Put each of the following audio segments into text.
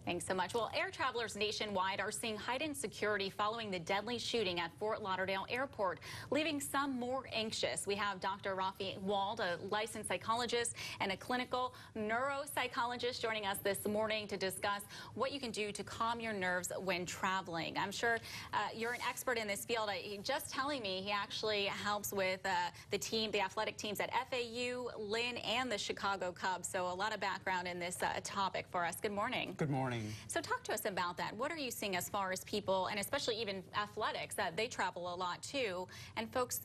Thanks so much. Well, air travelers nationwide are seeing heightened security following the deadly shooting at Fort Lauderdale Airport, leaving some more anxious. We have Dr. Raphi, a licensed psychologist and a clinical neuropsychologist, joining us this morning to discuss what you can do to calm your nerves when traveling. I'm sure you're an expert in this field. Just telling me he actually helps with the athletic teams at FAU, Lynn, and the Chicago Cubs. So a lot of background in this topic for us. Good morning. Good morning. So talk to us about that. What are you seeing as far as people, and especially even athletics, that they travel a lot too, and folks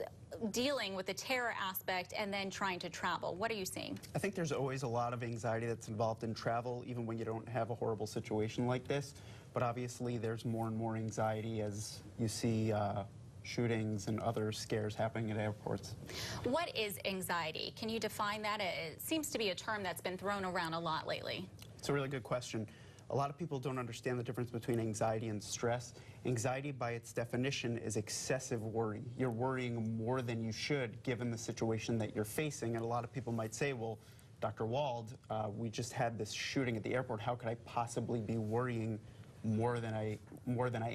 dealing with the terror aspect and then trying to travel? What are you seeing? I think there's always a lot of anxiety that's involved in travel, even when you don't have a horrible situation like this. But obviously there's more and more anxiety as you see shootings and other scares happening at airports. What is anxiety? Can you define that? It seems to be a term that's been thrown around a lot lately. It's a really good question. A lot of people don't understand the difference between anxiety and stress. Anxiety, by its definition, is excessive worry. You're worrying more than you should, given the situation that you're facing. And a lot of people might say, well, Dr. Wald, we just had this shooting at the airport. How could I possibly be worrying more than I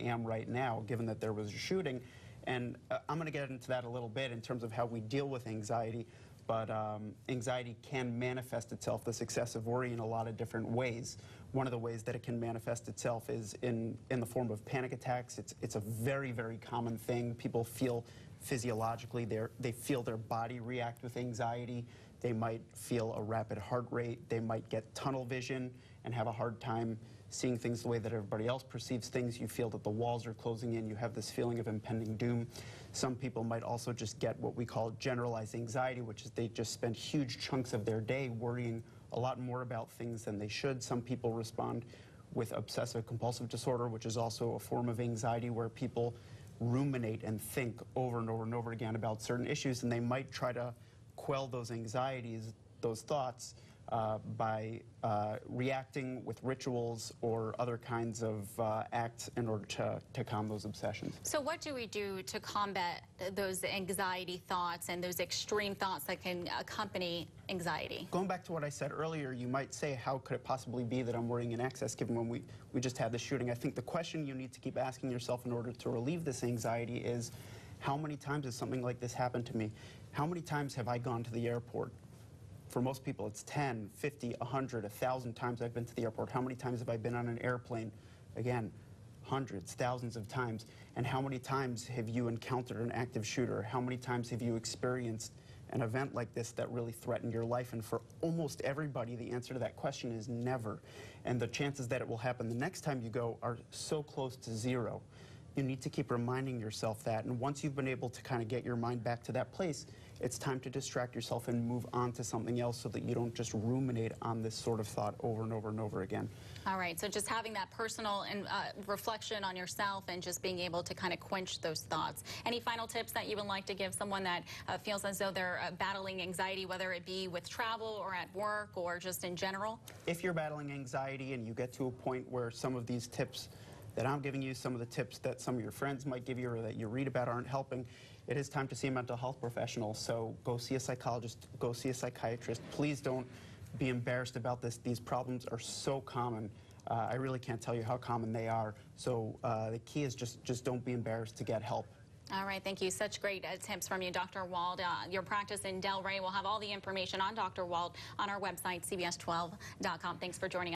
am right now, given that there was a shooting? And I'm going to get into that a little bit in terms of how we deal with anxiety. But anxiety can manifest itself, this excessive worry, in a lot of different ways. One of the ways that it can manifest itself is in the form of panic attacks. It's a very, very common thing. People feel physiologically, they feel their body react with anxiety. They might feel a rapid heart rate. They might get tunnel vision and have a hard time seeing things the way that everybody else perceives things. You feel that the walls are closing in. You have this feeling of impending doom. Some people might also just get what we call generalized anxiety, which is they just spend huge chunks of their day worrying a lot more about things than they should. Some people respond with obsessive compulsive disorder, which is also a form of anxiety where people ruminate and think over and over and over again about certain issues, and they might try to quell those anxieties, those thoughts, by reacting with rituals or other kinds of acts in order to calm those obsessions. So what do we do to combat those anxiety thoughts and those extreme thoughts that can accompany anxiety? Going back to what I said earlier, you might say, how could it possibly be that I'm worrying in excess given when we just had the shooting? I think the question you need to keep asking yourself in order to relieve this anxiety is, how many times has something like this happened to me? How many times have I gone to the airport? For most people, it's 10, 50, 100, 1,000 times I've been to the airport. How many times have I been on an airplane? Again, hundreds, thousands of times. And how many times have you encountered an active shooter? How many times have you experienced an event like this that really threatened your life? And for almost everybody, the answer to that question is never. And the chances that it will happen the next time you go are so close to zero. You need to keep reminding yourself that, and once you've been able to kind of get your mind back to that place, it's time to distract yourself and move on to something else so that you don't just ruminate on this sort of thought over and over and over again. All right, so just having that personal and reflection on yourself and just being able to kind of quench those thoughts. Any final tips that you would like to give someone that feels as though they're battling anxiety, whether it be with travel or at work or just in general? If you're battling anxiety and you get to a point where some of these tips that I'm giving you, some of the tips that some of your friends might give you or that you read about aren't helping, it is time to see a mental health professional. So go see a psychologist, go see a psychiatrist. Please don't be embarrassed about this. These problems are so common. I really can't tell you how common they are. So the key is just don't be embarrassed to get help. All right, thank you. Such great tips from you, Dr. Wald. Your practice in Delray. We'll have all the information on Dr. Wald on our website, cbs12.com. Thanks for joining us.